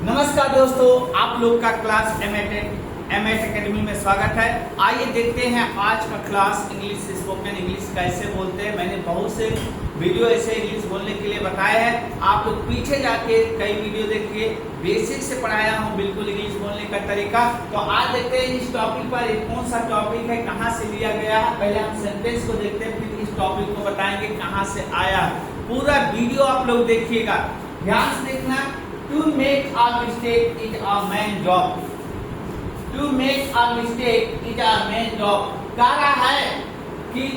नमस्कार दोस्तों, आप लोग का क्लास एम एट अकेडमी में स्वागत है। आइए देखते हैं आज का क्लास इंग्लिश स्पोकन इंग्लिश कैसे बोलते हैं। मैंने बहुत से वीडियो ऐसे इंग्लिश बोलने के लिए बताए हैं। आप लोग पीछे जाके कई वीडियो देखिए, बेसिक से पढ़ाया हूँ बिल्कुल इंग्लिश बोलने का तरीका। तो आज देखते हैं इस टॉपिक पर कौन सा टॉपिक है, कहाँ से लिया गया है। पहले हम सेंटेंस को देखते हैं, फिर इस टॉपिक को बताएंगे कहाँ से आया। पूरा वीडियो आप लोग देखिएगा, ध्यान से देखना। To make a mistake is a main job. To make a mistake is a main job. कह रहा है कि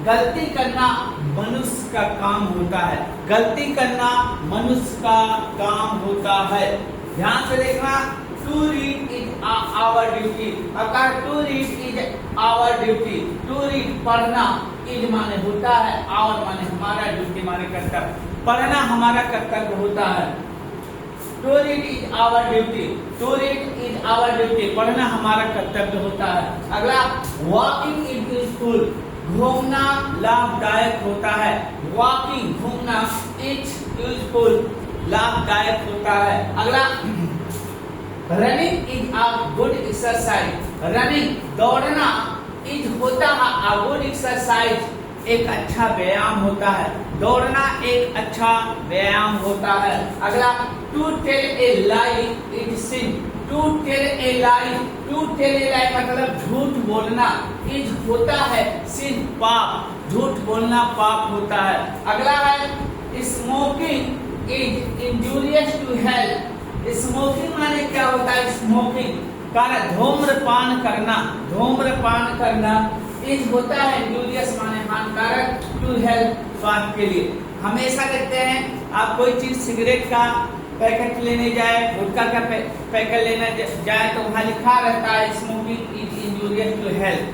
गलती करना मनुष्य का काम होता है। गलती करना मनुष्य का काम होता है। ध्यान से देखना। To read is our duty. अगर to read is our duty. To read पढ़ना, is माने होता है, our माने हमारा, duty माने कर्तव्य। पढ़ना हमारा कर्तव्य होता है। To read is our duty. To read is our duty. पढ़ना हमारा कर्तव्य होता है। अगला, walking is useful. घूमना लाभदायक होता है। Walking घूमना is useful लाभदायक होता है। अगला, running is a good exercise. Running दौड़ना is होता है a good exercise एक अच्छा व्यायाम होता है। दौड़ना एक अच्छा व्यायाम होता है। अगला, to tell a lie is sin. To tell a lie, to tell a lie मतलब झूठ बोलना is होता है sin पाप। झूठ बोलना पाप होता है। अगला है, smoking is injurious to health. Smoking माने क्या होता है? स्मोकिंग का धूम्रपान करना, धूम्रपान करना इज होता है इंजूरियस माने हानिकारक, टू हेल्थ स्वास्थ्य के लिए। हमेशा देखते हैं आप कोई चीज सिगरेट का पैकेट लेने जाए, गुटखा का पैकेट लेने जाए तो वहाँ लिखा रहता है smoking is injurious to health,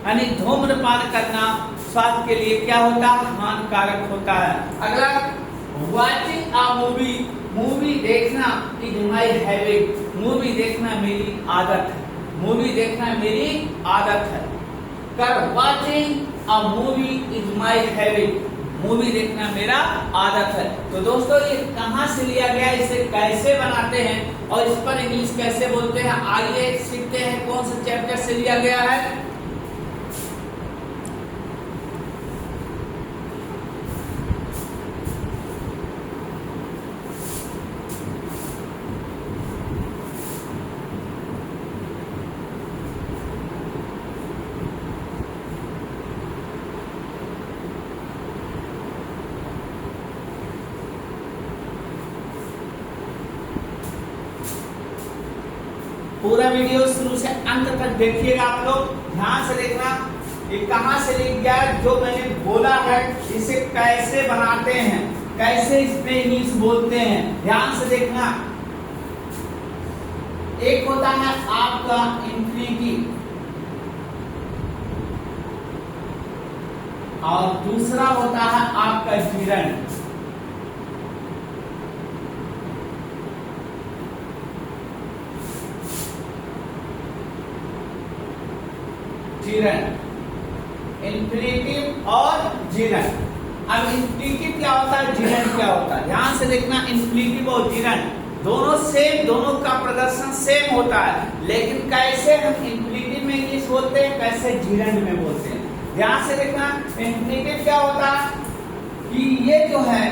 यानी धूम्रपान करना स्वास्थ्य के लिए क्या होता है? हानिकारक होता है। अगला, वॉचिंग अ मूवी, मूवी देखना इज माई हैबिट। मूवी देखना मेरी आदत है। मूवी देखना मेरी आदत है। Watching a movie is my habit. Movie देखना मेरा आदत है। तो दोस्तों ये कहाँ से लिया गया, इसे कैसे बनाते हैं और इस पर इंग्लिश कैसे बोलते हैं, आइए सीखते हैं कौन से चैप्टर से लिया गया है। पूरा वीडियो शुरू से अंत तक देखिएगा, आप लोग ध्यान से देखना। ये कहाँ से लिख गया, जो मैंने बोला है इसे कैसे बनाते हैं, कैसे इसमें इंग्लिश बोलते हैं, ध्यान से देखना। एक होता है आपका इंफिनिटिव और दूसरा होता है आपका जिरंड। इंफिनिटिव और जिरंड। अब इंफिनिटिव क्या होता है, जिरंड क्या होता है, ध्यान से देखना। इंफिनिटिव और जिरंड दोनों सेम, दोनों का प्रदर्शन सेम होता है, लेकिन कैसे हम इंफिनिटिव में इंग्लिश बोलते हैं, कैसे जिरंड में बोलते हैं, ध्यान से देखना। इंफिनिटिव क्या होता है कि ये जो है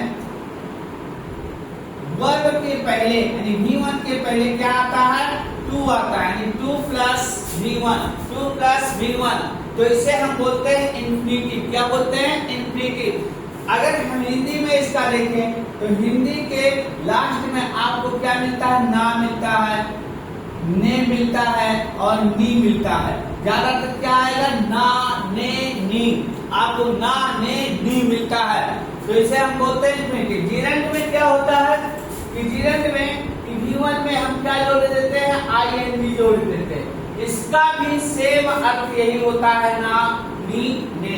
वर्ब के पहले यानी V1 के पहले क्या आता है? 2 आता है, यानी 2 प्लस V1, 2 प्लस V1। तो इसे हम बोलते हैं इंफिनिटिव। क्या बोलते हैं? इंफिनिटिव। अगर हम हिंदी में इसका देखें तो हिंदी के लास्ट में आपको क्या मिलता है? ना मिलता है, ने मिलता है और नी मिलता है। ज्यादातर क्या आएगा? ना, ने, नी। आपको ना, ने, नी मिलता है, तो इसे हम बोलते हैं इंफिनिटिव। जिरंड में क्या होता है कि जिरंड में V1 में हम क्या जोड़ देते हैं? ING जोड़ देते हैं। इसका भी सेम अर्थ यही होता है, ना, नी, ने।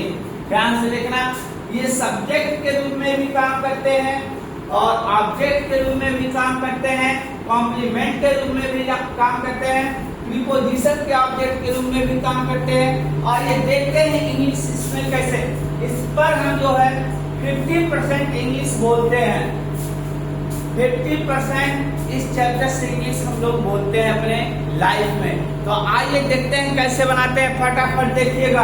ध्यान से देखना। ये सब्जेक्ट के रूप में भी काम करते हैं और ऑब्जेक्ट के रूप में भी काम करते हैं, कॉम्प्लीमेंट के रूप में भी काम करते हैं, प्रीपोजिशन के ऑब्जेक्ट के रूप में भी काम करते हैं। और ये देखते हैं इंग्लिश इसमें कैसे, इस पर हम जो है 50% इंग्लिश बोलते हैं। 50% इस चैप्टर से इंग्लिश हम लोग बोलते हैं अपने लाइफ में। तो आइए देखते हैं कैसे बनाते हैं, फटाफट देखिएगा।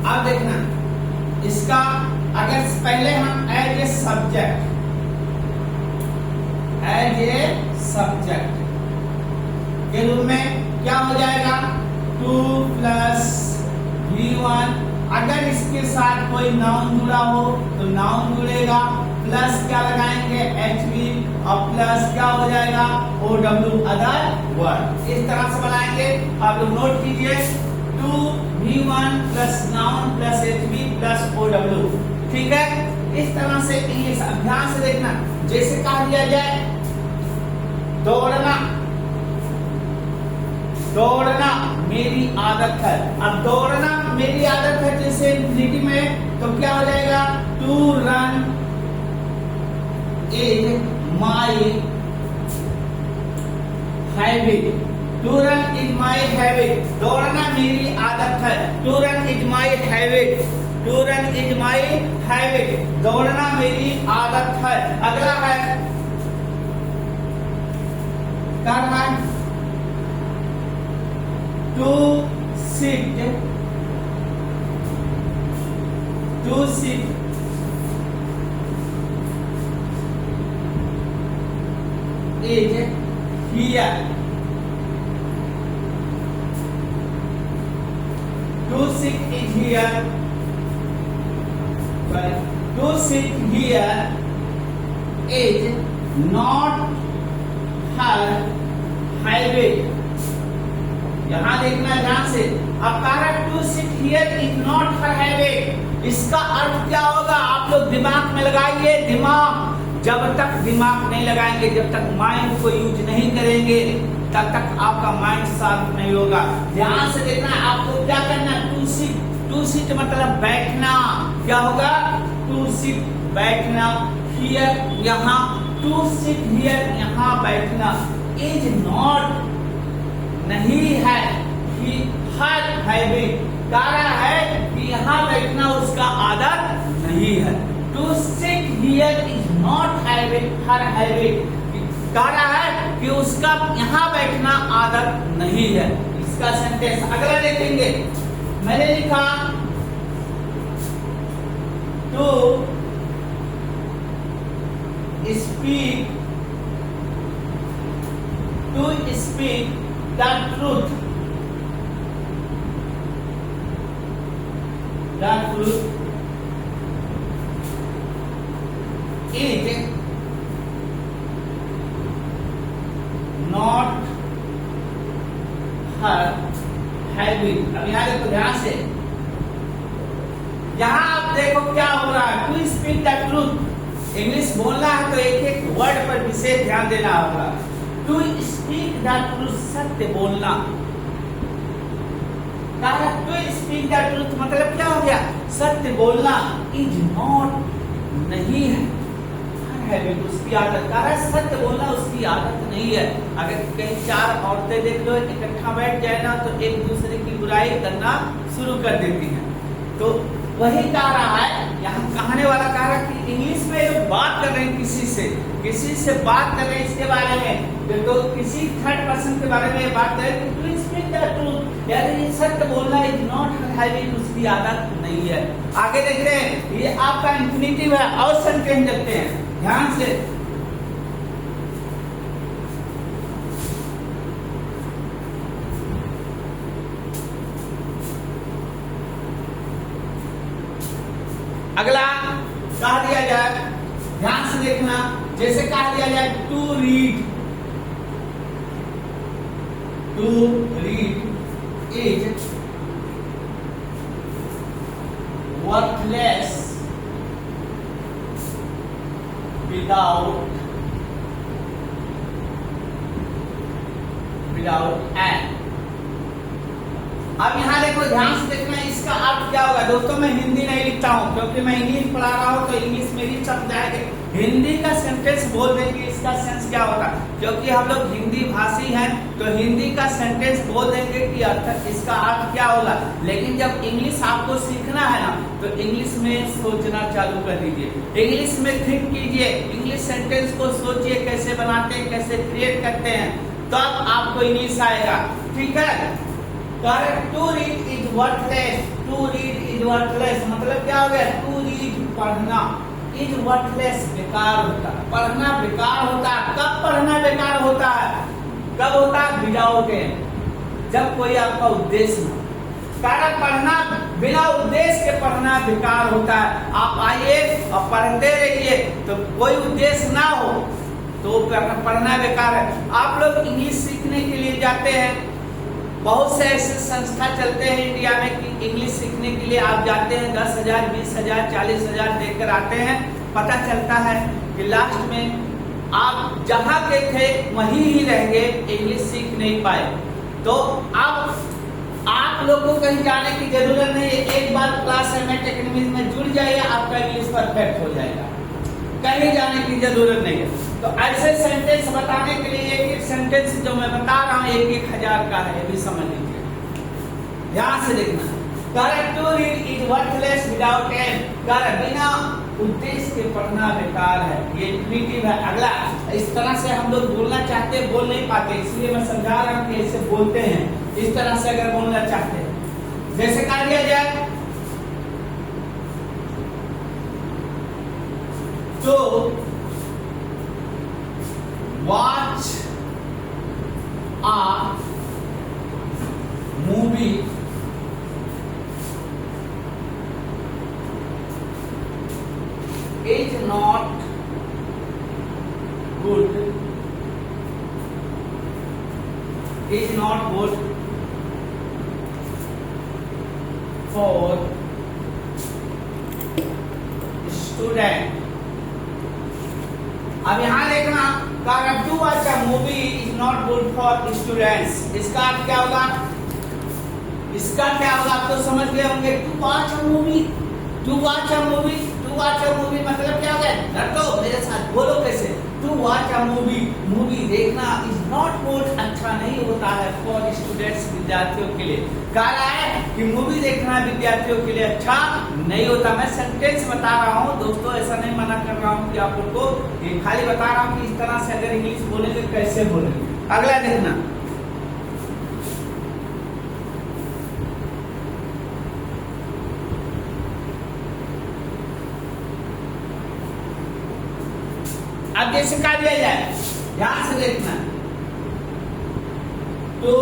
अब देखना इसका, अगर पहले हम एज ए सब्जेक्ट के रूप में क्या हो जाएगा 2 + V1। अगर इसके साथ कोई नाउन जुड़ा हो तो नाउन जुड़ेगा, प्लस क्या लगाएंगे HV, और प्लस क्या हो जाएगा OW अदर वर्ड। इस तरह से बनाएंगे। आप लोग नोट कीजिए 2V1 + नाउन + HV + OW। ठीक है, इस तरह से इंग्लिश। ध्यान से देखना, जैसे कहा दिया जाए दौड़ना मेरी आदत है। अब दौड़ना मेरी आदत है जैसे इंफिनिटी में, तो क्या हो जाएगा to run is my habit. To run is my habit, दौड़ना मेरी आदत है। To run is my habit, to run is my habit, दौड़ना मेरी आदत है। अगला है करना to sit is here. To sit is here, to sit here is not her habit. यहां देखना ध्यान से। अब कह रहा to sit here is not her habit, इसका अर्थ क्या होगा आप लोग दिमाग में लगाइए। दिमाग, जब तक दिमाग नहीं लगाएंगे, जब तक माइंड को यूज नहीं करेंगे, तब तक आपका माइंड शार्प नहीं होगा। ध्यान से देखना, आपको क्या करना, टू सिट मतलब बैठना। क्या होगा टू सिट बैठना, हियर यहाँ, टू सिट हियर यहाँ बैठना, इज नॉट नहीं है, हर हैबिट कह रहा है कि यहाँ बैठना उसका आदत नहीं है। To sit here is not habit, her habit कह रहा है कि उसका यहाँ बैठना आदत नहीं है। इसका सेंटेंस अगला देखेंगे। मैंने लिखा to speak the truth is not her habit। अब यहाँ देखो ध्यान से, यहाँ आप देखो क्या हो रहा है। To speak the truth, English बोलना है तो एक एक वर्ड पर विशेष ध्यान देना होगा। टू स्पीक द ट्रूथ, सत्य बोलना। टू स्पीक द ट्रूथ मतलब क्या हो गया, सत्य बोलना। इज नॉट नहीं है, हैबिट उसकी आदत। सत्य बोलना उसकी आदत नहीं है। अगर कहीं 4 औरतें देख लो इकट्ठा बैठ जाए ना, तो एक दूसरे की बुराई करना शुरू कर देती हैं। तो वही कह रहा है, यहाँ कहने वाला कह रहा है कि इंग्लिश में लोग बात कर रहे हैं किसी से बात कर रहे हैं इसके बारे में, तो किसी थर्ड पर्सन के बारे में बात कर रहे हैं। टू स्पीक द ट्रूथ, यानी सत्य बोलना इज नॉट हर हैबिट, उसकी आदत नहीं है। आगे देखते हैं, ये आपका इंफिनिटिव है और सेंटेंस देखते हैं ध्यान से। अगला कहा दिया जाए, ध्यान से देखना, जैसे कहा दिया जाए to read is worthless without an. अब यहाँ देखो ध्यान से देखना, इसका अर्थ क्या होगा। दोस्तों मैं हिंदी नहीं लिखता हूँ क्योंकि मैं इंग्लिश पढ़ा रहा हूँ, तो इंग्लिश मेरी चल जाएगी। हिंदी का सेंटेंस बोल देंगे, इसका सेंस क्या होता है, क्योंकि हम लोग हिंदी भाषी हैं तो हिंदी का सेंटेंस बोल देंगे कि अर्थ इसका अर्थ क्या होगा। लेकिन जब इंग्लिश आपको सीखना है ना तो इंग्लिश में सोचना चालू कर दीजिए, इंग्लिश में थिंक कीजिए, इंग्लिश सेंटेंस को सोचिए कैसे बनाते हैं, कैसे क्रिएट करते हैं, तब आपको इंग्लिश आएगा। ठीक है, correct. To read is worthless, to read is worthless मतलब क्या हो गया, टू रीड पढ़ना, इज वर्थलेस बेकार होता है, पढ़ना बेकार होता है। कब पढ़ना बेकार होता है, कब होता है, विदाउट एम, जब कोई आपका उद्देश्य ना, कारण पढ़ना बिना उद्देश्य के पढ़ना बेकार होता है। आप आइए और पढ़ते रहिए तो कोई उद्देश्य ना हो तो पढ़ना बेकार है। आप लोग इंग्लिश सीखने के लिए जाते हैं, बहुत से ऐसे संस्था चलते हैं इंडिया में कि इंग्लिश सीखने के लिए आप जाते हैं, 10,000 20,000 40,000 देकर आते हैं, पता चलता है कि लास्ट में आप जहां के थे वहीं ही रह गए, इंग्लिश सीख नहीं पाए। तो आप लोग को कहीं जाने की जरूरत नहीं है, एक बार क्लास एमएट एकेडमी में जुड़ जाइए, आपका इंग्लिश परफेक्ट हो जाएगा, कहीं जाने की जरूरत नहीं है। तो ऐसे सेंटेंस बताने के लिए एक एक सेंटेंस जो मैं बता रहा हूँ 1,000 का है, ये भी समझ लीजिए, ध्यान से देखना। Correct, to read is worthless without aim, correct, बिना उद्देश्य के पढ़ना बेकार है, ये इंफिनिटिव है। अगला, इस तरह से हम लोग बोलना चाहते हैं, बोल नहीं पाते, इसलिए मैं समझा रहा हूँ कि ऐसे बोलते हैं। इस तरह से अगर बोलना चाहते हैं, जैसे कहा दिया जाए तो watch a movie is not good, is not good for student। अब यहाँ देखना, to watch a movie is not good for students, इसका अर्थ क्या होगा, इसका क्या होगा आप तो समझ गए होंगे। To watch a movie, to watch a movie, to watch a movie मतलब क्या होगा, रटो मेरे साथ, बोलो कैसे, to watch a movie, movie देखना इज नॉट गुड, अच्छा नहीं होता है, फॉर स्टूडेंट्स, विद्यार्थियों के लिए। कह रहा है कि मूवी देखना विद्यार्थियों के लिए अच्छा नहीं होता। मैं सेंटेंस बता रहा हूँ दोस्तों, ऐसा नहीं मना कर रहा हूँ कि आप लोग को, ये खाली बता रहा हूँ कि इस तरह से अगर इंग्लिश बोलेंगे कैसे बोलेंगे। अगला देखना, अब जैसे कहा दिया जाए, ध्यान से देखना, to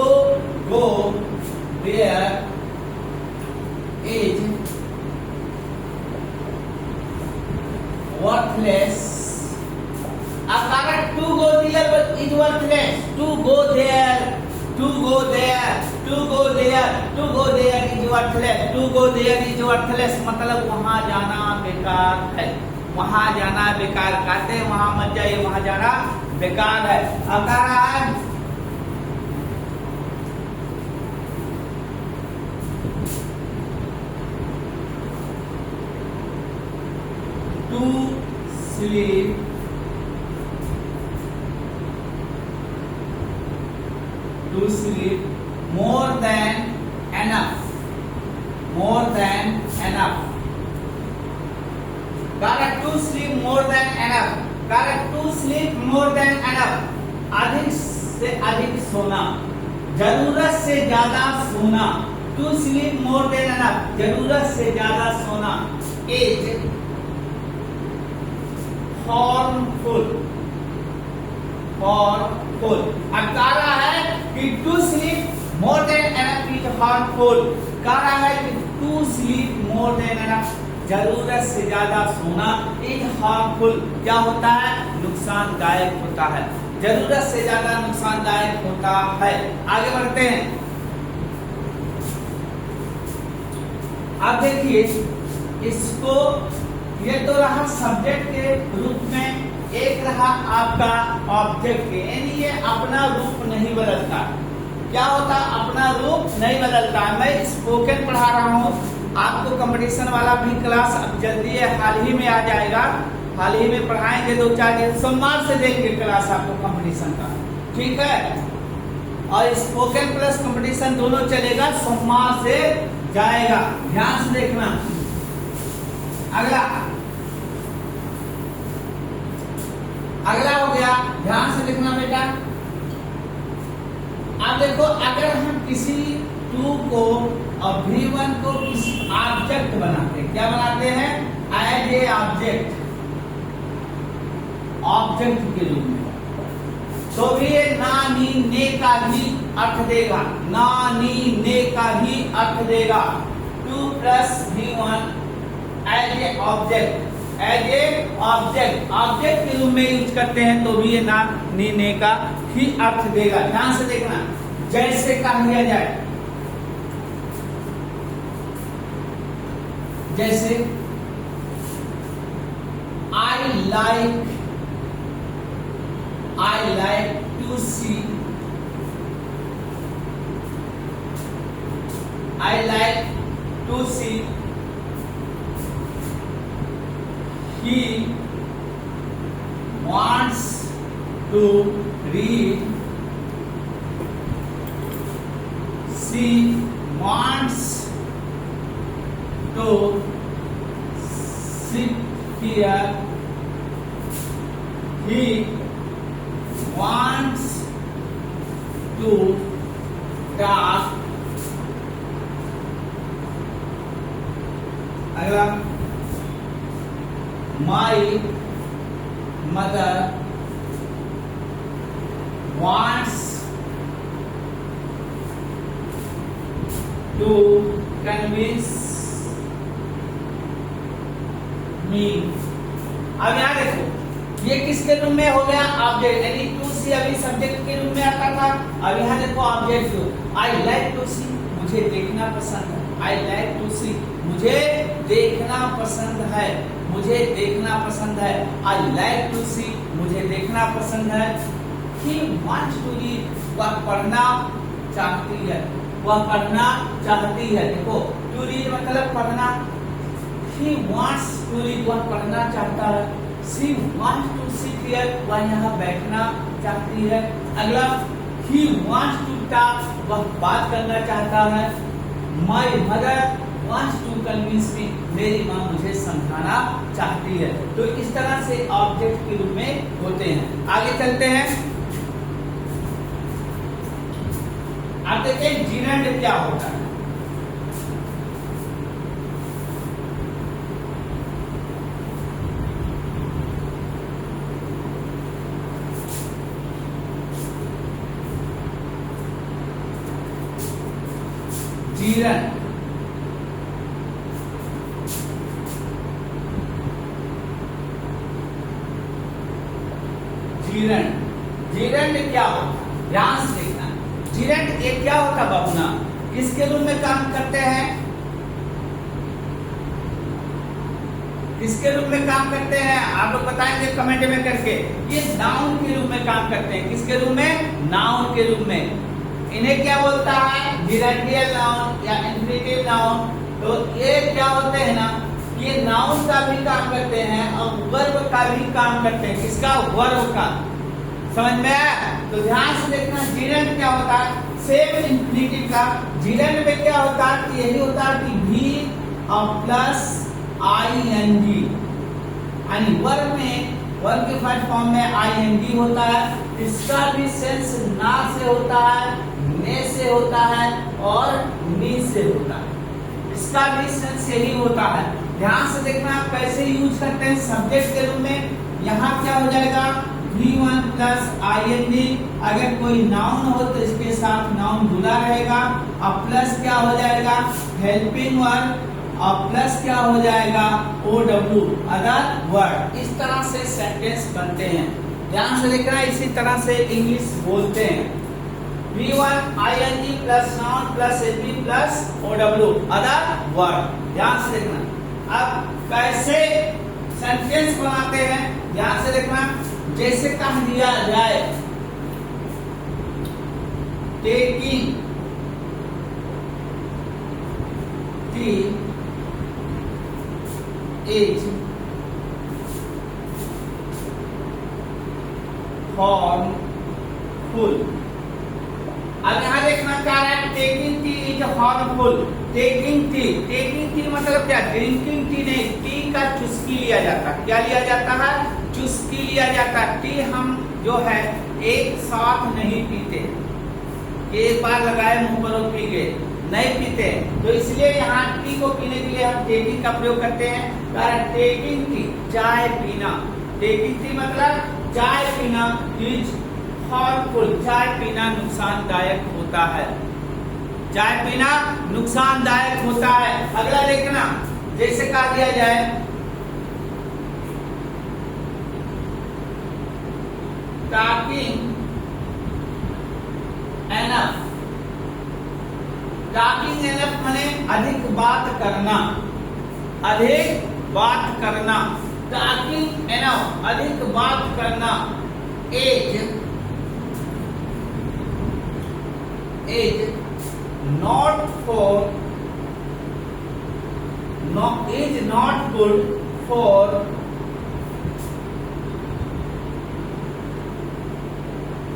go there is worthless. अगर to go there is worthless, to go there, to go there, to go there, to go there is worthless, to go there is worthless मतलब वहां जाना बेकार है, वहां जाना बेकार, कहते हैं वहां मत जाइए, वहां जाना बेकार है। अब कह रहा है to sleep more than enough, more than enough, correct, to sleep more than enough, correct, to sleep more than enough, अधिक से अधिक सोना, जरूरत से ज्यादा सोना, to sleep more than enough, जरूरत से ज्यादा सोना, is harmful, harmful। अब कह रहा है कि to sleep more than enough is harmful, कह रहा है कि to sleep more than enough, जरूरत से ज्यादा सोना is harmful, क्या होता है, नुकसानदायक होता है, जरूरत से ज्यादा नुकसानदायक होता है। आगे बढ़ते हैं, अब देखिए इसको, ये तो रहा सब्जेक्ट के रूप में, एक रहा आपका ऑब्जेक्ट के, यानी ये अपना रूप नहीं बदलता। क्या होता, अपना रूप नहीं बदलता। मैं स्पोकन पढ़ा रहा हूँ, आपको कंपटीशन वाला भी क्लास अब जल्दी हाल ही में आ जाएगा, हाल ही में पढ़ाएंगे 2-4 दिन, सोमवार से देंगे क्लास आपको कंपटीशन का, ठीक है। और स्पोकन प्लस कंपटीशन दोनों चलेगा, सोमवार से जाएगा, ध्यान से देखना। अगला हो गया, ध्यान से देखना बेटा। अब देखो, अगर हम किसी टू को और V1 को ऑब्जेक्ट बनाते हैं, क्या बनाते हैं? एज ए ऑब्जेक्ट, ऑब्जेक्ट के रूप में, तो भी ये ना नी ने का ही अर्थ देगा, ना नी ने का ही अर्थ देगा। 2 + V1 as a object, as a object, object के रूप में यूज करते हैं, तो भी ये ना नी ने का ही अर्थ देगा। ध्यान से देखना, जैसे कहा दिया जाए, जैसे I like to see, I like to see, he wants to read, she wants to sit here, he wants to talk. अगला, my mother wants to convince me. अब यहाँ देखो, ये किसके रूप में हो गया? ऑब्जेक्ट, यानी टू सी अभी सब्जेक्ट के रूप में आता था, अब यहाँ देखो ऑब्जेक्ट। आई लाइक टू सी, मुझे देखना पसंद है, आई लाइक टू सी, मुझे देखना पसंद है, मुझे देखना पसंद है, आई लाइक टू सी, मुझे देखना पसंद है। ही वांट्स टू रीड, वह पढ़ना चाहती है, वह पढ़ना चाहती है। देखो, टू रीड मतलब पढ़ना, he wants to read, वह पढ़ना चाहता है, she wants to sit here, वह यहाँ बैठना चाहती है। अगला, he wants to talk, वह बात करना चाहता है। my mother wants to convince me, मेरी माँ मुझे समझाना चाहती है। तो इस तरह से ऑब्जेक्ट के रूप में होते हैं। आगे चलते हैं, आप देखें जीरेंड क्या होता है। जीरेंड, जीरेंड, जीरेंड क्या होता है? ध्यान से देखना, जीरेंड ये क्या होता है बाबूना? किसके रूप में काम करते हैं? किसके रूप में काम करते हैं? आप लोग बताएंगे कमेंट में करके। ये नाउन के रूप में काम करते हैं। किसके रूप में? नाउन के रूप में। इन्हें क्या बोलता है? जिरेंडियल नाउन या इन्फिनिटिव नाउन। तो ये क्या होते हैं ना, ये नाउन का भी काम करते हैं और वर्ब का भी काम करते हैं। किसका? वर्ब का। समझ में आया? तो ध्यान से देखना, जिरेंड क्या होता है? सेम इन्फिनिटिव का। जिरेंड में क्या होता है कि यही होता है कि भी और प्लस आईएनजी, यानी वर्ब में, वर्ब के फर्स्ट फॉर्म में आईएनजी होता है। इसका भी सेंस ना से होता है, ने से होता है और नी से होता है। इसका भी सेंस यही होता है। ध्यान से देखना आप कैसे यूज करते हैं सब्जेक्ट के रूप में। यहाँ क्या हो जाएगा? V1 plus ING. अगर कोई नाउन हो तो इसके साथ नाउन जुड़ा रहेगा और प्लस क्या हो जाएगा? हेल्पिंग वर्ब और प्लस क्या हो जाएगा? OW, other word. इस तरह से सेंटेंस बनते हैं। ध्यान से देखना, इसी तरह से इंग्लिश बोलते हैं। V1 ING plus noun plus AP plus OW, other word. ध्यान से देखना। अब कैसे सेंटेंस बनाते हैं, ध्यान से देखना। जैसे कह दिया जाए taking tea is harmful. Taking tea मतलब क्या? ड्रिंकिंग टी नहीं, टी का चुस्की लिया जाता है। क्या लिया जाता है? चुस्की लिया जाता है। टी हम जो है एक साथ नहीं पीते, एक बार लगाए मुंह पर और पी गए, नहीं पीते। तो इसलिए यहाँ टी को पीने के लिए हम टेकिंग का प्रयोग करते हैं। कारण टेकिंग टी, चाय पीना। टेकिंग टी मतलब चाय पीना इज हार्मफुल। चाय पीना नुकसानदायक होता है। चाय पीना नुकसानदायक होता है। अगला देखना, जैसे कहा दिया जाए टॉकिंग एनफ। टॉकिंग एनफ माने अधिक बात करना, अधिक बात करना। टॉकिंग एनफ अधिक बात करना। As not for is not good for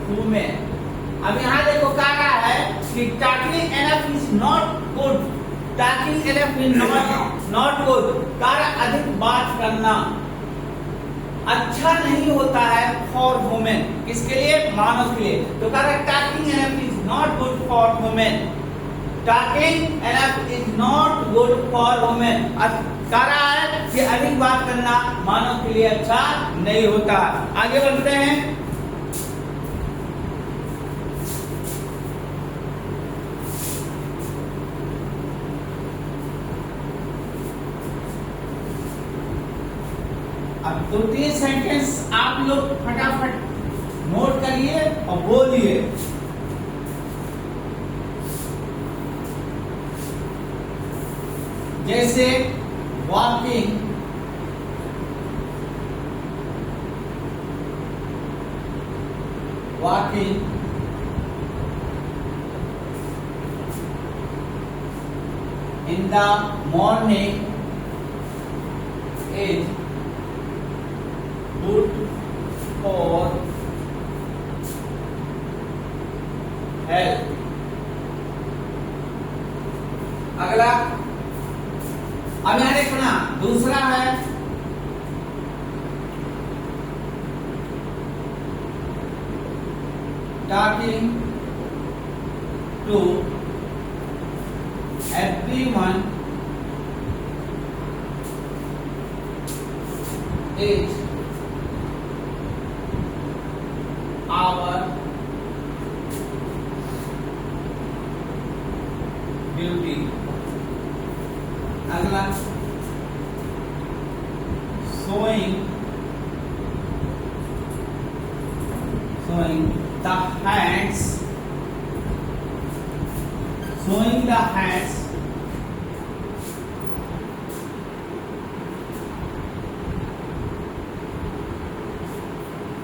women। अब यहाँ देखो क्या रहा है कि talking enough is not good, talking enough is not good। कार्य अधिक बात करना अच्छा नहीं होता है for women। किसके लिए? मानव के लिए। तो कार्य talking enough is not good for women। Talking enough is not good for women। करा है कि अधिक बात करना मानव के लिए अच्छा नहीं होता। आगे बढ़ते हैं। अब 2-3 सेंटेंस आप लोग फटाफट नोट करिए और बोलिए। जैसे walking, in the morning is good for health। अगला, अब यहाँ देखना दूसरा है talking to everyone is our duty। अगला showing the hands, showing the hands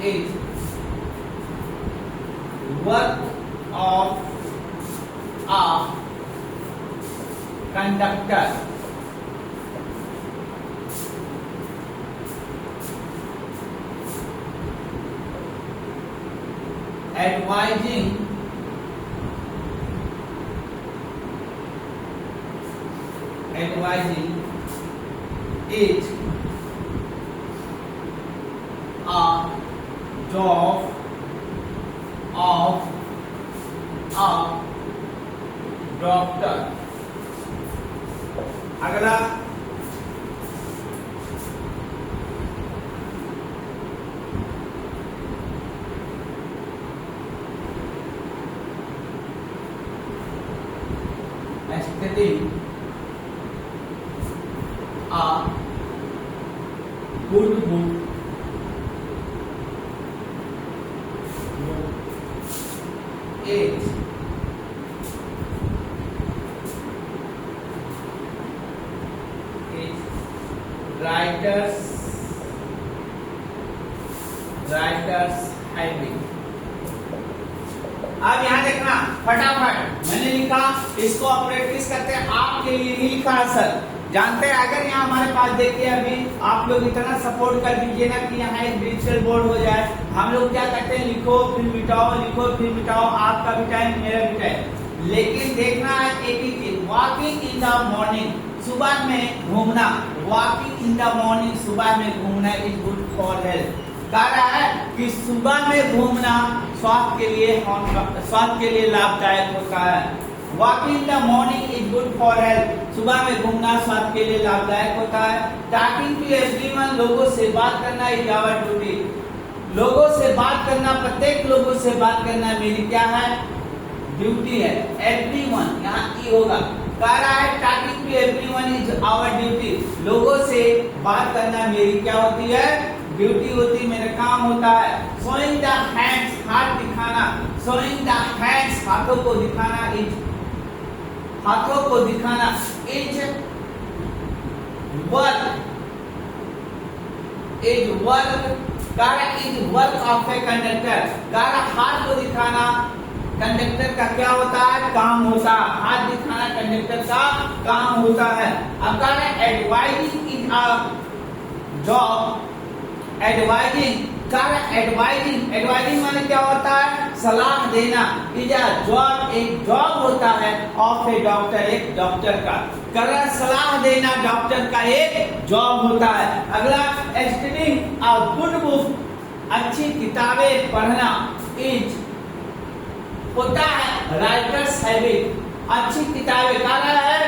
is work of a conductor। Advising is a job of a doctor। अगला studying a good book is writer's habit। अब यहाँ देखना फटाफट, मैंने लिखा, इसको आप प्रैक्टिस करते हैं। आपके लिए नहीं लिखा है सर, जानते हैं। अगर यहाँ हमारे पास देखिए, अभी आप लोग इतना सपोर्ट कर दीजिए ना कि यहाँ एक डिजिटल बोर्ड हो जाए। हम लोग क्या करते हैं, लिखो फिर मिटाओ, लिखो फिर मिटाओ, आपका भी टाइम मेरा भी टाइम। लेकिन देखना है एक ही चीज, वॉकिंग इन द मॉर्निंग, सुबह में घूमना, वॉकिंग इन द मॉर्निंग, सुबह में घूमना इज गुड फॉर हेल्थ। कह रहा है कि सुबह में घूमना स्वास्थ्य के लिए लाभदायक होता है। Walking in the morning is good for health, सुबह में घूमना स्वास्थ्य के लिए लाभदायक होता है। टॉकिंग टू एवरीवन, लोगों से बात करना इज आवर ड्यूटी, लोगों से बात करना, प्रत्येक लोगों से बात करना मेरी क्या है, ड्यूटी है। एवरीवन यहाँ ई होगा। कह रहा है talking to everyone is our duty, लोगों से बात करना मेरी क्या होती है, ड्यूटी होती, मेरा काम होता है। शोइंग द हैंड्स, हाथ दिखाना, शोइंग द हैंड्स, हाथों को दिखाना इज, हाथों को दिखाना is work, is work, is work of a conductor. हाथ को दिखाना कंडक्टर का क्या होता है, काम होता है, हाथ दिखाना कंडक्टर का काम होता है। अब कह रहे हैं advising is a job, advising, advising, advising माने क्या होता है, सलाह देना, इज अ जॉब, एक जॉब होता है ऑफ ए डॉक्टर, एक डॉक्टर का, कर सलाह देना डॉक्टर का एक जॉब होता है। अगला स्टडीइंग अ गुड बुक, अच्छी किताबें पढ़ना इज होता है राइटर्स हैबिट, अच्छी किताबें, कह रहा है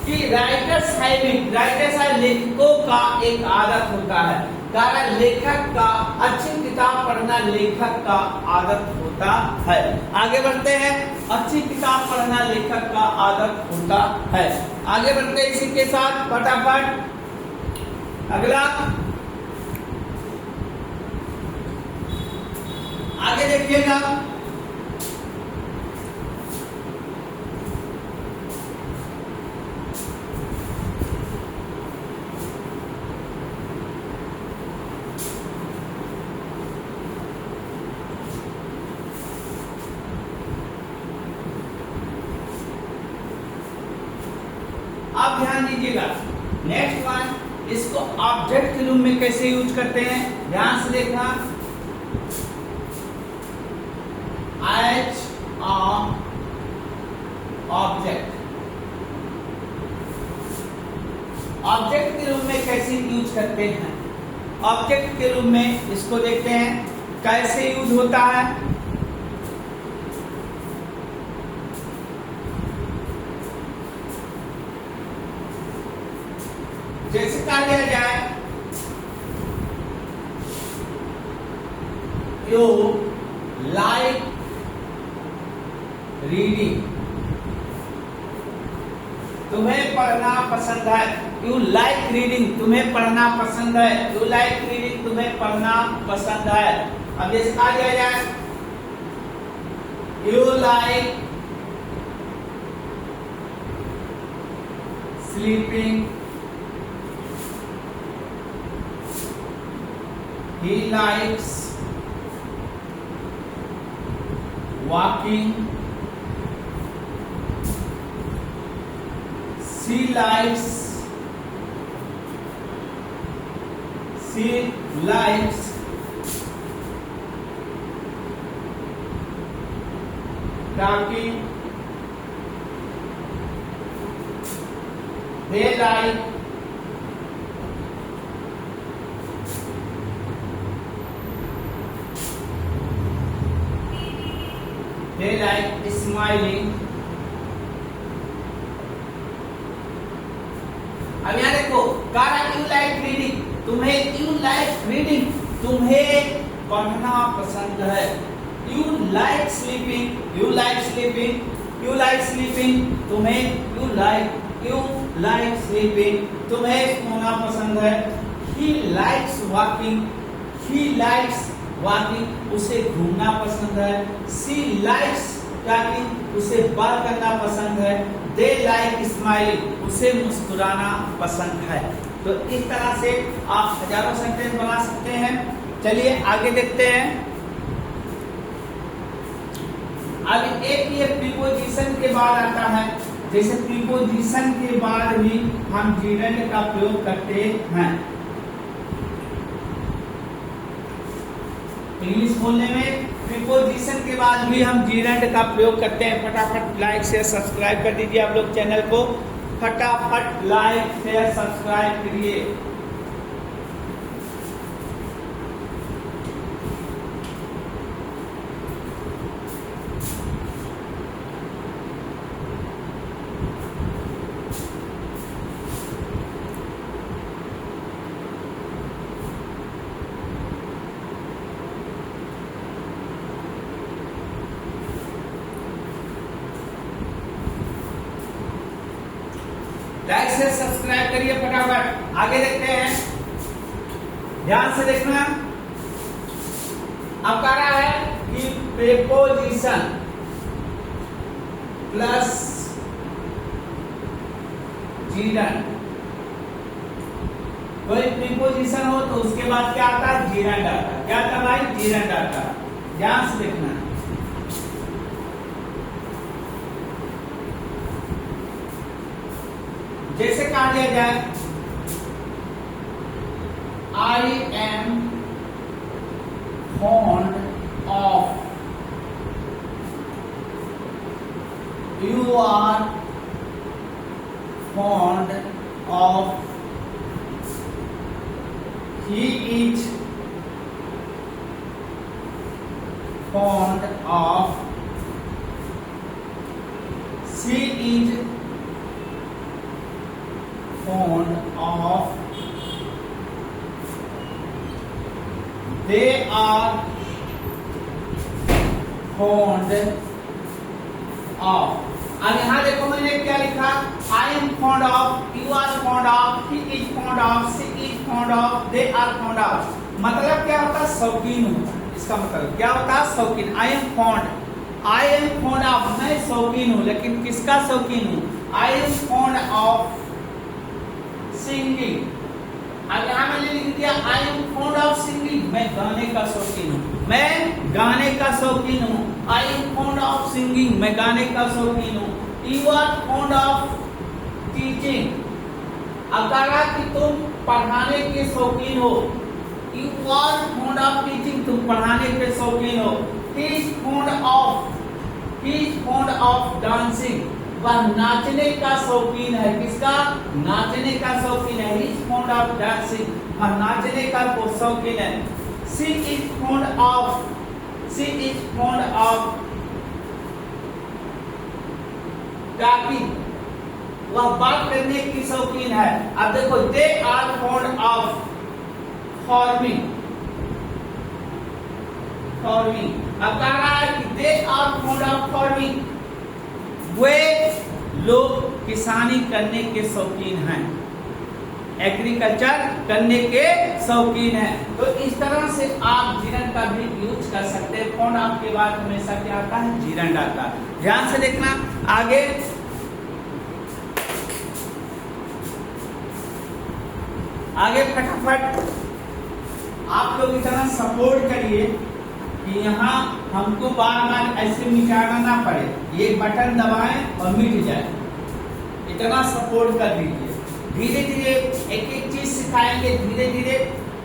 कि राइटर्स हैबिट, राइटर्स है लेखकों का एक आदत होता है, कह रहा है लेखक का, अच्छी किताब पढ़ना लेखक का आदत होता है। आगे बढ़ते हैं, अच्छी किताब पढ़ना लेखक का आदत होता है। आगे बढ़ते हैं इसी के साथ फटाफट। अगला आगे देखिएगा, आप ध्यान दीजिएगा। नेक्स्ट वन, इसको ऑब्जेक्ट के रूप में कैसे यूज करते हैं, ध्यान से देखना। एज ऑब्जेक्ट, ऑब्जेक्ट के रूप में कैसे यूज करते हैं, ऑब्जेक्ट के रूप में इसको देखते हैं कैसे यूज होता है। जैसे कहा दिया जाए यू लाइक रीडिंग, तुम्हें पढ़ना पसंद है, यू लाइक रीडिंग, तुम्हें पढ़ना पसंद है, यू लाइक रीडिंग, तुम्हें पढ़ना पसंद है। अब जैसे कहा दिया जाए you like sleeping, he likes walking, she likes talking, they like smiling। अब यहाँ देखो, यू लाइक रीडिंग, तुम्हें यू लाइक रीडिंग, तुम्हें पढ़ना पसंद है। You like sleeping, you like sleeping, you like sleeping, तुम्हें यू लाइक स्लीपिंग, तुम्हें सोना पसंद है। He likes walking, he likes walking, उसे घूमना पसंद है। सी लाइक्स टॉकिंग, उसे बात करना पसंद है। दे लाइक स्माइलिंग, उसे मुस्कुराना पसंद है। तो इस तरह से आप हजारों सेंटेंस बना सकते हैं। चलिए आगे देखते हैं। अब एक ये प्रीपोजिशन के बाद आता है, जैसे प्रीपोजिशन के बाद भी हम जीरेंड का प्रयोग करते हैं। इंग्लिश बोलने में प्रीपोजिशन के बाद भी हम जीरेंड का प्रयोग करते हैं। फटाफट लाइक शेयर सब्सक्राइब कर दीजिए आप लोग चैनल को, फटाफट लाइक शेयर सब्सक्राइब करिए। लाइक से सब्सक्राइब करिए फटाफट। आगे देखते हैं, ध्यान से देखना। अब कह रहा है कि प्रीपोजिशन प्लस जीरेंड, कोई प्रीपोजिशन हो तो उसके बाद क्या आता है? जीरेंड आता है। क्या आता है भाई? जीरेंड आता है। ध्यान से देखना। जैसे कहा दिया जाए I am fond of, you are fond of, he is fond of, she is fond of, they are fond of। अब यहाँ देखो मैंने क्या लिखा? I am fond of, you are fond of, he is fond of, she is fond of, they are fond of। मतलब क्या होता है? शौकीन होता है। इसका मतलब क्या होता है? शौकीन। I am fond of, मैं शौकीन हूँ, लेकिन किसका शौकीन हूँ? I am fond of singing. अब यहाँ मैंने लिख दिया आई एम फॉन्ड ऑफ सिंगिंग, मैं गाने का शौकीन हूँ, मैं गाने का शौकीन हूँ। I am fond of singing, मैं गाने का शौकीन हूँ। You are fond of teaching, अब कह रहा कि तुम पढ़ाने के शौकीन हो। You are fond of teaching, तुम पढ़ाने के शौकीन हो। He is fond of dancing, वह नाचने का शौकीन है। किसका? नाचने का शौकीन है। He is fond of dancing, वह नाचने का शौकीन है। She is fond of talking, वह बात करने की शौकीन है। अब देखो they are fond of farming। अब कह रहा है कि they are fond of farming, वे लोग किसानी करने के शौकीन हैं, एग्रीकल्चर करने के शौकीन हैं। तो इस तरह से आप जीरेंड का भी यूज कर सकते हैं। फॉन्ड ऑफ के बाद हमेशा क्या आता है? जीरेंड आता है। ध्यान से देखना। आगे फटाफट आप लोग इतना सपोर्ट करिए कि यहाँ हमको बार बार ऐसे मिटाना ना पड़े, ये बटन दबाएं और मिट जाए। इतना सपोर्ट कर दीजिए। धीरे धीरे एक एक चीज सिखाएंगे, धीरे धीरे।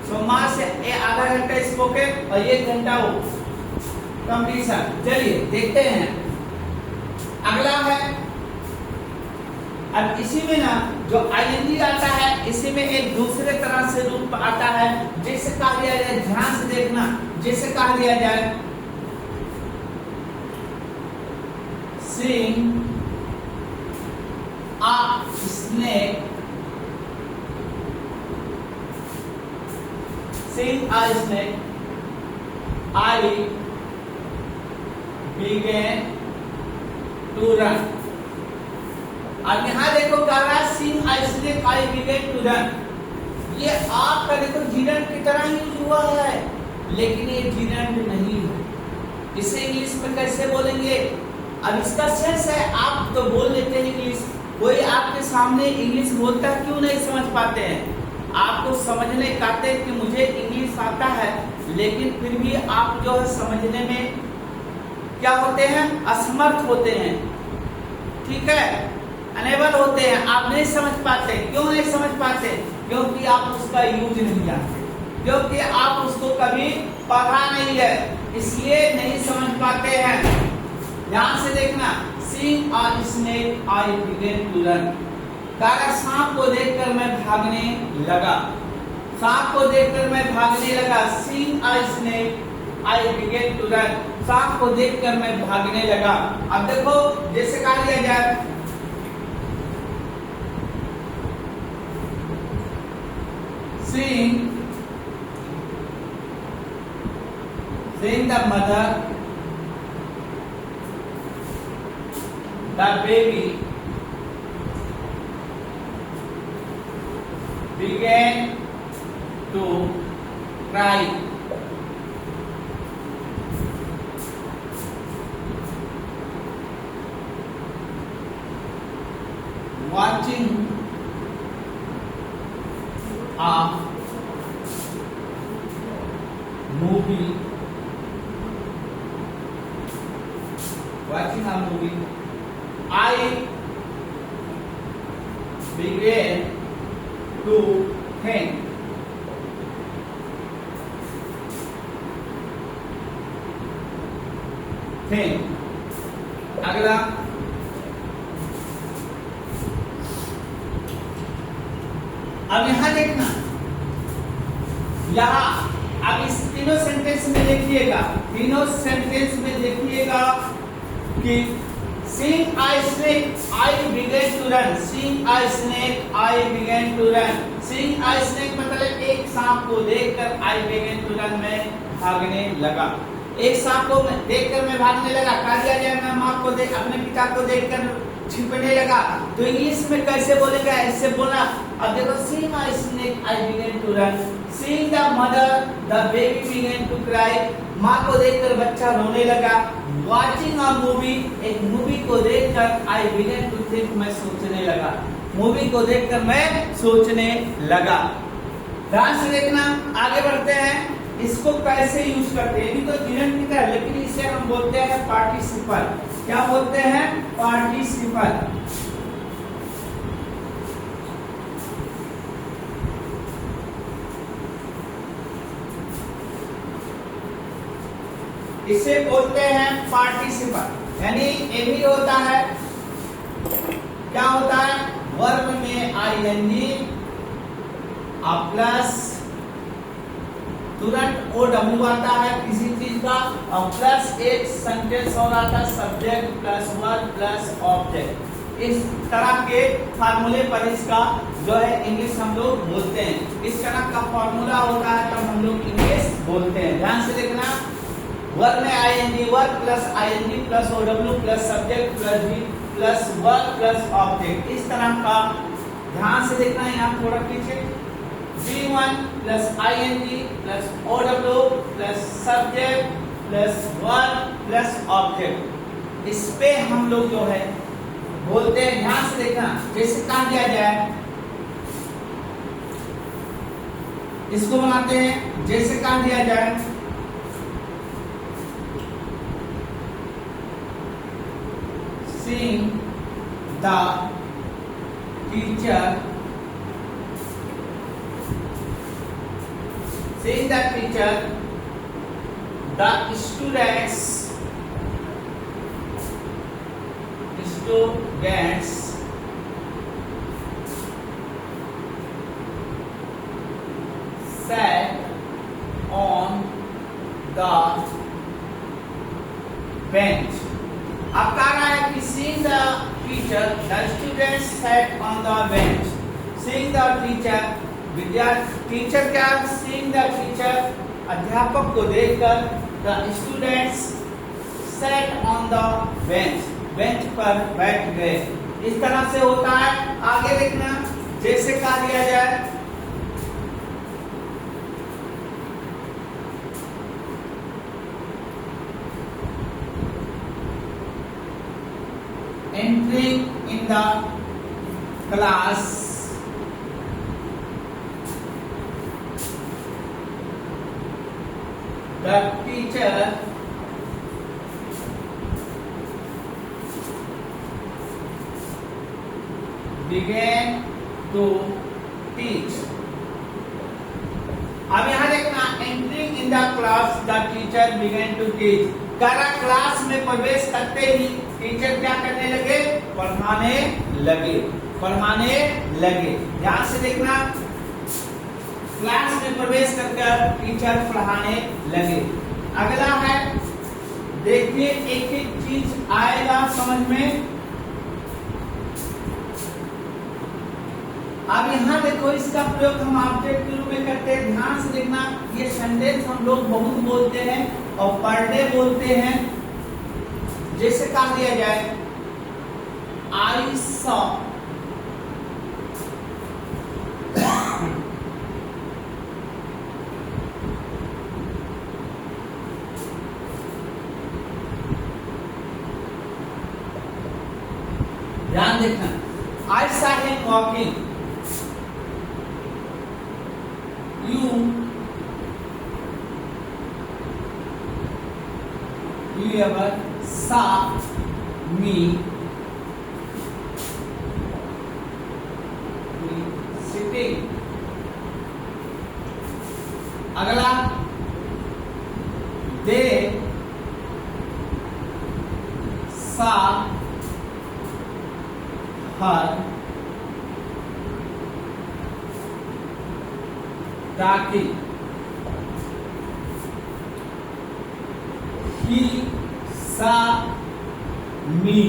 सोमवार से आधा घंटा स्पोकन और 1 घंटा हो कंपटीशन। चलिए देखते हैं। अगला है, अब इसी में ना जो आईएनजी आता है, इसी में एक दूसरे तरह से रूप आता है। जैसे कहा दिया जाए, ध्यान से देखना, जैसे कहा दिया जाए seeing a snake, I began to run। अब यहाँ देखो कह रहा है seeing a snake, I began to run। ये आपका देखो जीरेंड की तरह यूज हुआ है, लेकिन ये जीरेंड नहीं है। इसे इंग्लिश में कैसे बोलेंगे? अब इसका सेंस है, आप तो बोल लेते हैं इंग्लिश, कोई आपके सामने इंग्लिश बोलता है, क्यों नहीं समझ पाते हैं? आपको समझने कहते हैं कि मुझे इंग्लिश आता है, लेकिन फिर भी आप जो है समझने में क्या होते हैं? असमर्थ होते हैं। ठीक है, अनेबल होते हैं, आप नहीं समझ पाते। क्यों नहीं समझ पाते? क्योंकि आप उसका यूज नहीं जानते, क्योंकि आप उसको कभी पढ़ा नहीं है। इसलिए नहीं समझ पाते हैं। ध्यान से देखना, seeing a snake I began to run. कहा सांप को देखकर मैं भागने लगा, सांप को देखकर मैं भागने लगा। Seeing a snake I began to run, सांप को देखकर मैं भागने लगा। अब देखो जैसे कहा दिया जाए, seeing the mother, the baby began to cry. Watching a movie, I began to think. अगला, अब यहां देखना, यहां अब इस तीनों सेंटेंस में देखिएगा, तीनों सेंटेंस में देखिएगा कि seeing a snake I began to run, seeing a snake I began to run, seeing a snake मतलब एक सांप को देखकर I began to run मैं भागने लगा। एक सांप को देखकर मैं भागने लगा, कहा दिया जाए मैं माँ को देख अपने पिता को देखकर छिपने लगा, तो इंग्लिश में कैसे बोलेगा, ऐसे बोला। अब देखो seeing a snake I began to run, seeing the mother the baby began to cry, माँ को देखकर बच्चा रोने लगा। Watching a movie, एक मूवी को देखकर I began to think, मैं सोचने लगा, मूवी को देखकर मैं सोचने लगा। ध्यान से देखना, आगे बढ़ते हैं, इसको कैसे यूज करते हैं। ये भी तो जिरन की तरह, लेकिन इसे हम बोलते हैं पार्टिसिपल। क्या बोलते हैं? पार्टिसिपल। इसे बोलते हैं पार्टिसिपल, यानी ये भी होता है, क्या होता है, वर्ब में आईएनजी प्लस तुरंत OW आता है किसी चीज का, और प्लस एक सेंटेंस और आता है, subject plus verb plus object. इस तरह के फार्मूले पर इसका जो है इंग्लिश हम लोग बोलते हैं। इस तरह का फार्मूला होता है तब हम लोग इंग्लिश बोलते हैं। ध्यान से देखना, वर्ब में ING, verb plus ING plus OW plus subject plus भी प्लस वर्ब प्लस ऑब्जेक्ट, इस तरह का। ध्यान से देखना, यहाँ थोड़ा पीछे, V1 plus ING plus OW plus subject plus verb plus object, इस पे हम लोग जो है बोलते हैं। ध्यान से देखना, जैसे काम किया जाए, इसको बनाते हैं, जैसे काम दिया जाए, seeing the teacher, seeing the teacher, the students sat on the bench। अब कह रहा है कि seeing the teacher, the students sat on the bench। seeing the teacher, teacher क्या, seeing the teacher, अध्यापक को देखकर, the students sat on the bench, bench पर बैठ गए। इस तरह से होता है। आगे देखना, जैसे कहा दिया जाए, entering in the class, the teacher began to teach। अब यहाँ देखना, entering in the class the teacher began to teach. करा क्लास में प्रवेश करते ही टीचर क्या करने लगे? पढ़ाने लगे, पढ़ाने लगे। ध्यान से देखना, क्लास में प्रवेश कर टीचर पढ़ाने लगे। अगला है, देखिए एक एक चीज आएगा समझ में। अब यहाँ देखो, इसका प्रयोग हम ऑब्जेक्ट के रूप में करते हैं। ध्यान से देखना, ये सेंटेंस हम लोग बहुत बोलते हैं और पर डे बोलते हैं। जैसे कहा दिया जाए, आई सॉ, ध्यान देखना, I saw him walking, you ever saw me sitting। अगला, they saw her talking। He saw me,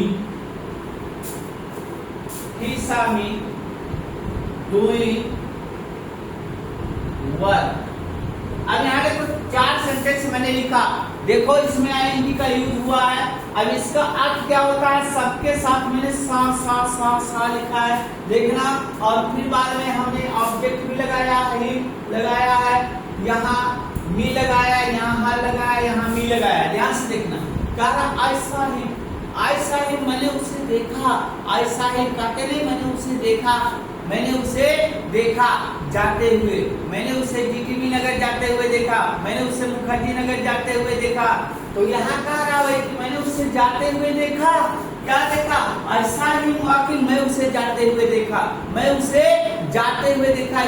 he saw me doing work। अब यहाँ देखो, 4 सेंटेंस मैंने लिखा। देखो इसमें आईएनजी का यूज हुआ है। अब इसका अर्थ क्या होता है? सबके साथ मैंने सा सा सा सा लिखा है, देखना। और फिर बाद में हमने ऑब्जेक्ट भी लगाया है, लगाया है, यहाँ मी लगाया, यहाँ लगाया, यहाँ मी लगाया। ध्यान से देखना, कहा ऐसा ही मैंने उसे देखा। ऐसा ही कहते नहीं, मैंने उसे देखा, मैंने उसे देखा जाते हुए, मैंने उसे जीटीबी नगर जाते हुए देखा, मैंने उसे मुखर्जी नगर जाते हुए देखा। तो यहाँ कह रहा है कि मैंने उसे जाते हुए देखा। क्या देखा? ऐसा ही वॉकिंग, मैं उसे जाते हुए देखा, मैं उसे जाते हुए देखा।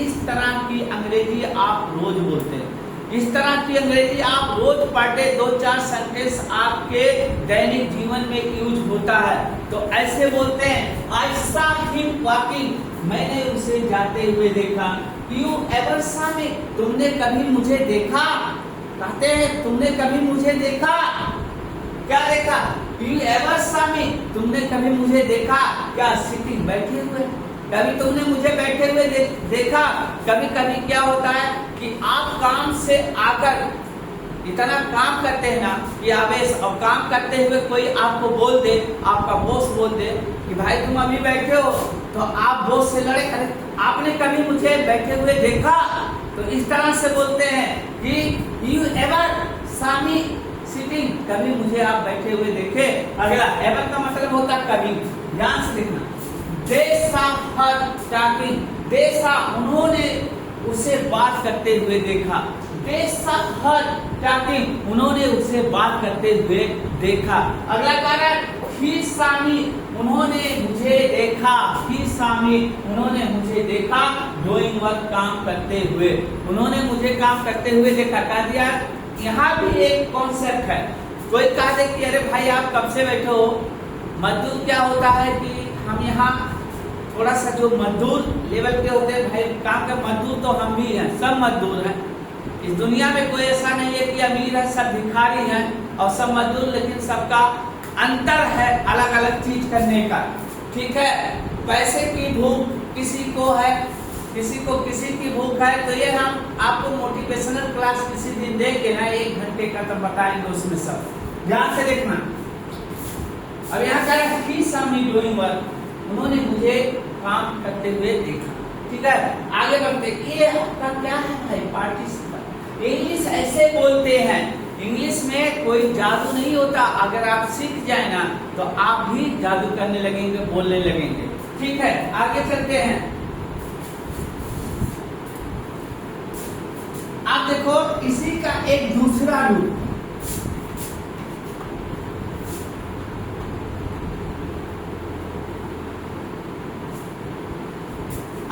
इस तरह की अंग्रेजी आप रोज बोलते हैं, इस तरह की अंग्रेजी आप रोज पढ़ते, 2-4 सेंटेंस आपके दैनिक जीवन में यूज होता है। तो ऐसे बोलते हैं, आई सॉ हिम वॉकिंग, मैंने उसे जाते हुए देखा। यू एवर सॉ मी, तुमने कभी मुझे देखा। कहते हैं तुमने कभी मुझे देखा। क्या देखा? यू एवर सॉ मी, तुमने कभी मुझे देखा। क्या? सिटिंग, बैठे हुए। कभी तुमने मुझे बैठे हुए देखा। कभी कभी क्या होता है कि आप काम से आकर इतना काम करते हैं ना कि आवेश, और काम करते हुए कोई आपको बोल दे, आपका बॉस बोल दे कि भाई तुम अभी बैठे हो, तो आप बॉस से लड़े, अरे आपने कभी मुझे बैठे हुए देखा। तो इस तरह से बोलते हैं कि you ever saw me sitting, कभी मुझे आप बैठे हुए देखे। अगला, एवर का मतलब होता है कभी। ध्यान से देखना, they saw her talking, they saw, उन्होंने उसे बात करते हुए देखा। they saw her talking, उन्होंने उसे बात करते हुए देखा। अगला कारण, he saw me, उन्होंने मुझे देखा। he saw me, उन्होंने मुझे देखा। doing work, काम करते हुए, उन्होंने मुझे काम करते हुए देखा। कह दिया, यहाँ भी एक कॉन्सेप्ट है। कोई कह दे कि अरे भाई आप कब से बैठे हो। मजदूर क्या होता है कि हम यहाँ थोड़ा सा जो मजदूर लेवल के होते हैं, भाई काम का मजदूर तो हम भी हैं, सब मजदूर हैं। इस दुनिया में कोई ऐसा नहीं है कि अमीर है, सब भिखारी हैं और सब मजदूर, लेकिन सबका अंतर है अलग अलग चीज करने का। ठीक है, पैसे की भूख किसी को है, किसी को किसी की भूख है। तो ये हम आपको मोटिवेशनल क्लास किसी दिन दे के ना 1 घंटे का तो बताएंगे, उसमें सब ध्यान से देखना। अब यहाँ क्या है, he saw me doing work, उन्होंने मुझे काम करते हुए देखा। ठीक है, आगे बढ़ते। ये आपका क्या है भाई? पार्टिसिपल। इंग्लिश ऐसे बोलते हैं, इंग्लिश में कोई जादू नहीं होता। अगर आप सीख जाए ना तो आप भी जादू करने लगेंगे, बोलने लगेंगे। ठीक है, आगे चलते हैं। आप देखो इसी का एक दूसरा रूप,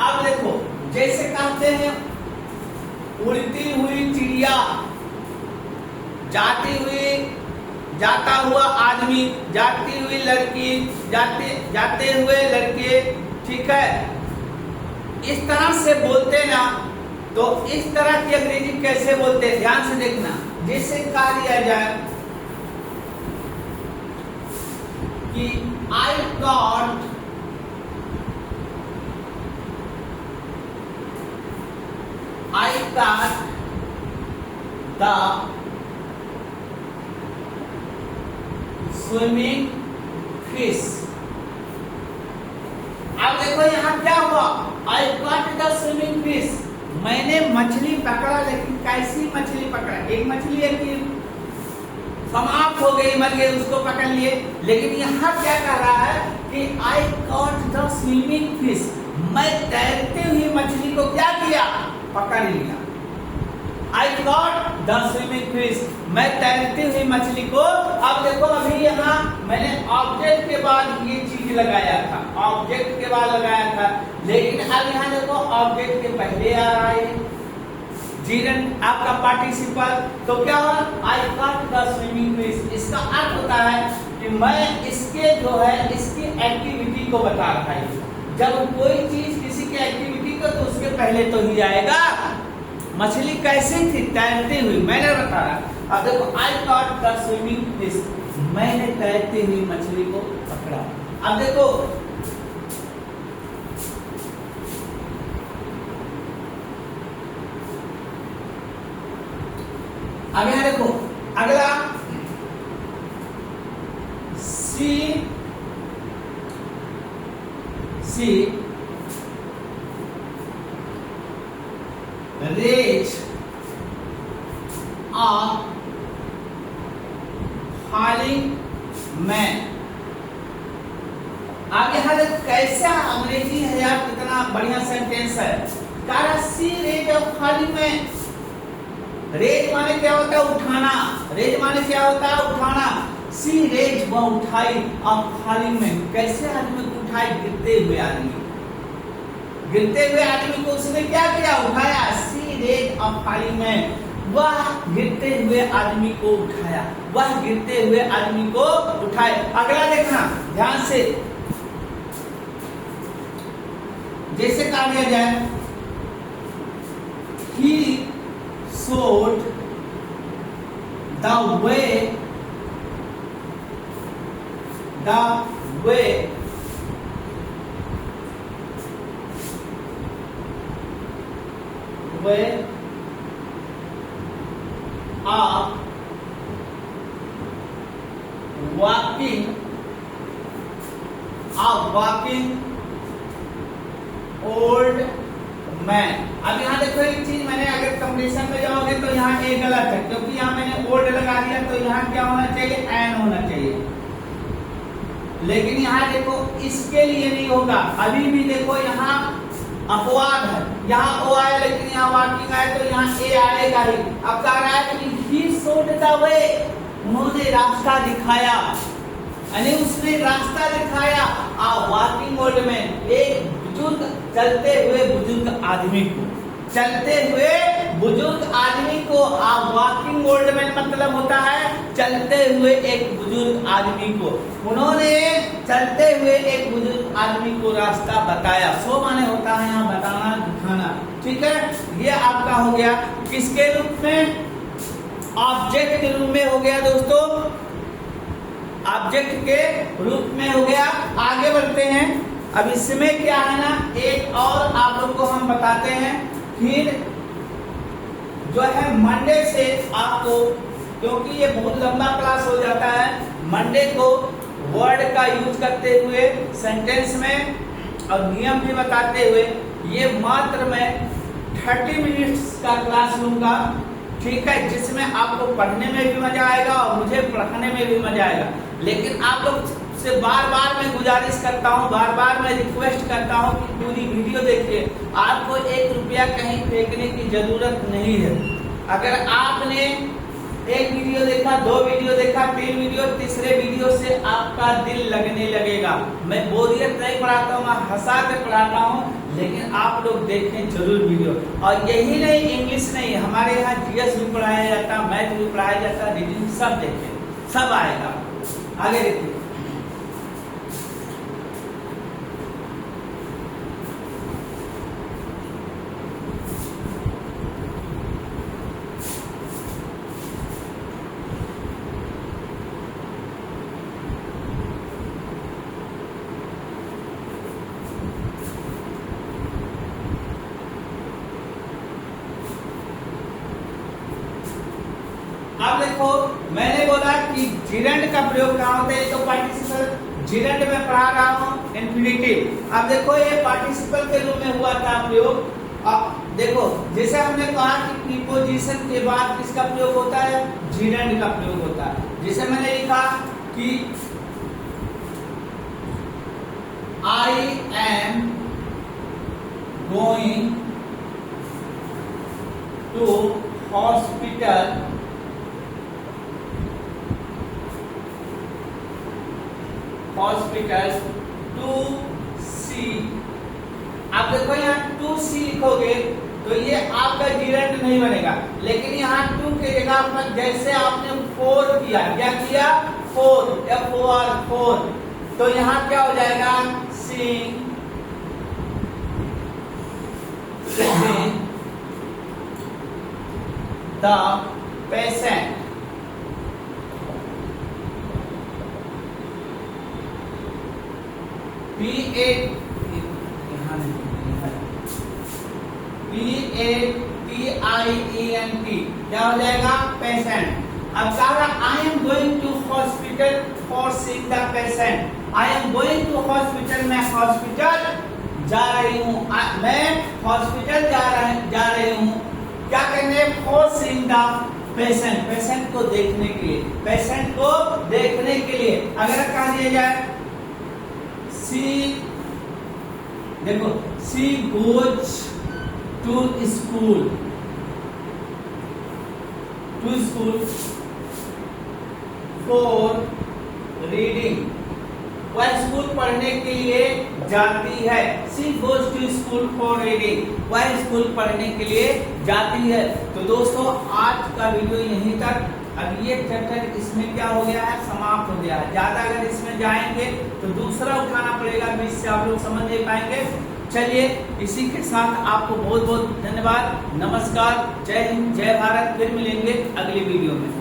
आप देखो जैसे कहते हैं उड़ती हुई चिड़िया, जाता हुआ आदमी, जाती हुई लड़की, जाते हुए लड़के, ठीक है। इस तरह से बोलते ना, तो इस तरह की अंग्रेजी कैसे बोलते, ध्यान से देखना। जैसे कहा दिया जाए कि I got the swimming fish। अब देखो यहाँ क्या हुआ, I caught the swimming fish, मैंने मछली पकड़ा, लेकिन कैसी मछली पकड़ा, एक मछली है कि समाप्त हो गई, मर गई, उसको पकड़ लिए। लेकिन यहाँ क्या कह रहा है कि I caught the swimming fish, मैं तैरती हुई मछली को क्या किया, पकड़ लिया। I caught the swimming fish, मैं तैरती हुई मछली को। अब देखो अभी यहाँ मैंने ऑब्जेक्ट के बाद ये चीज लगाया था, ऑब्जेक्ट के बाद लगाया था, लेकिन अब यहाँ देखो ऑब्जेक्ट के पहले आ रहा है जीरन, आपका पार्टिसिपल। तो क्या हुआ, I caught the swimming fish, इसका अर्थ होता है कि मैं इसके जो है इसकी एक्टिविटी को बता रहा है। जब कोई चीज किसी की एक्टिविटी को, तो उसके पहले तो ही आएगा। मछली कैसी थी, तैरती हुई, मैंने बताया। अब देखो I caught the swimming fish, मैंने तैरती हुई मछली को पकड़ा। अब देखो अब यहाँ देखो अगला, सी रेज ऑफ फॉलिंग मैन। अब यहाँ देखो कैसा अंग्रेजी है यार, कितना बढ़िया सेंटेंस है। कहा see raise of falling man, raise माने क्या होता है, उठाना, रेज माने क्या होता है, उठाना। सी रेज, वह उठाई, ऑफ फॉलिंग मैन, कैसे आदमी को उठाई, गिरते हुए आदमी, गिरते हुए आदमी को उसने क्या किया, उठाया। सी रेज ऑफ फॉलिंग मैन, वह गिरते हुए आदमी को उठाया, वह गिरते हुए आदमी को उठाए। अगला देखना ध्यान से, जैसे कहा गया जाए he showed the way of walking old man। अब यहाँ देखो एक चीज, मैंने अगर कंपटीशन में जाओगे तो यहाँ ए गलत है, क्योंकि यहाँ मैंने ओल्ड लगा दिया, तो यहाँ क्या होना चाहिए, एन होना चाहिए। लेकिन यहाँ देखो इसके लिए नहीं होगा, अभी भी देखो यहाँ अपवाद है, यहाँ ओ आया लेकिन यहाँ वॉकिंग आया, तो यहाँ ए आएगा ही। अब कह रहा है कि he showed the way, उन्होंने रास्ता दिखाया, यानी उसने रास्ता दिखाया। वॉकिंग ओल्ड मैन, एक बुजुर्ग, चलते हुए बुजुर्ग आदमी को, चलते हुए बुजुर्ग आदमी को। वॉकिंग ओल्ड मैन मतलब होता है चलते हुए एक बुजुर्ग आदमी को, उन्होंने चलते हुए एक बुजुर्ग आदमी को रास्ता बताया। सो माने होता है यहाँ बताना, दिखाना, ठीक है। ये आपका हो गया किसके रूप में, ऑब्जेक्ट के रूप में हो गया दोस्तों, ऑब्जेक्ट के रूप में हो गया। आगे बढ़ते हैं, अब इसमें क्या है ना, एक और आप लोग को हम बताते हैं। फिर जो है मंडे से आपको, क्योंकि ये बहुत लंबा क्लास हो जाता है, मंडे को वर्ड का यूज करते हुए सेंटेंस में और नियम भी बताते हुए, ये मात्र मैं 30 मिनट्स का क्लास लूंगा, ठीक है, जिसमें आपको पढ़ने में भी मजा आएगा और मुझे पढ़ाने में भी मजा आएगा। लेकिन आप लोग से बार बार मैं गुजारिश करता हूँ, बार बार मैं रिक्वेस्ट करता हूँ कि पूरी वीडियो देखिए। आपको 1 रुपया कहीं फेंकने की जरूरत नहीं है। अगर आपने एक वीडियो देखा, 2 वीडियो देखा, 3 वीडियो, तीसरे वीडियो से आपका दिल लगने लगेगा। मैं बोरियत नहीं पढ़ाता हूँ, मैं हंसा के पढ़ाता हूँ, लेकिन आप लोग देखें जरूर वीडियो। और यही नहीं, इंग्लिश नहीं, हमारे यहाँ जीएस भी पढ़ाया जाता है, मैथ भी पढ़ाया जाता है, रीडिंग सब देखें, सब आएगा। आगे देखिए, अब देखो मैंने बोला कि जिरंड का प्रयोग कहाँ होता है, तो पार्टिसिपल जिरंड में पढ़ा रहा हूँ इंफिनिटिव। अब देखो ये पार्टिसिपल के रूप में हुआ था प्रयोग। अब देखो जैसे हमने कहा कि प्रीपोजिशन के बाद किसका प्रयोग होता है, जिरंड का प्रयोग होता है। जैसे मैंने लिखा कि I am going to hospital to see. आप देखो यहाँ टू सी लिखोगे तो ये आपका जिरंड नहीं बनेगा, लेकिन यहाँ टू के जगह पर जैसे आपने 4 किया, क्या किया, 4, F-O-R, तो यहाँ क्या हो जाएगा, सीइंग द पेशेंट। P-A-T-I-E-N-T क्या हो जाएगा, पेशेंट। अब कह रहा I am going to hospital for seeing the patient. I am going to hospital, मैं हॉस्पिटल जा रही हूँ, मैं हॉस्पिटल जा रही हूँ क्या करने, for seeing the patient, patient को देखने के लिए, पेशेंट को देखने के लिए। अगर कहा दिया जाए सी, देखो she goes to school for reading, वह स्कूल पढ़ने के लिए जाती है। She goes to school for reading, वह स्कूल पढ़ने के लिए जाती है। तो दोस्तों आज का वीडियो यहीं तक। अब ये चैप्टर इसमें क्या हो गया है, समाप्त हो गया है। ज्यादा अगर इसमें जाएंगे तो दूसरा उठाना पड़ेगा, बीच से आप लोग समझ नहीं पाएंगे। चलिए इसी के साथ आपको बहुत बहुत धन्यवाद, नमस्कार, जय हिंद, जय भारत। फिर मिलेंगे अगली वीडियो में।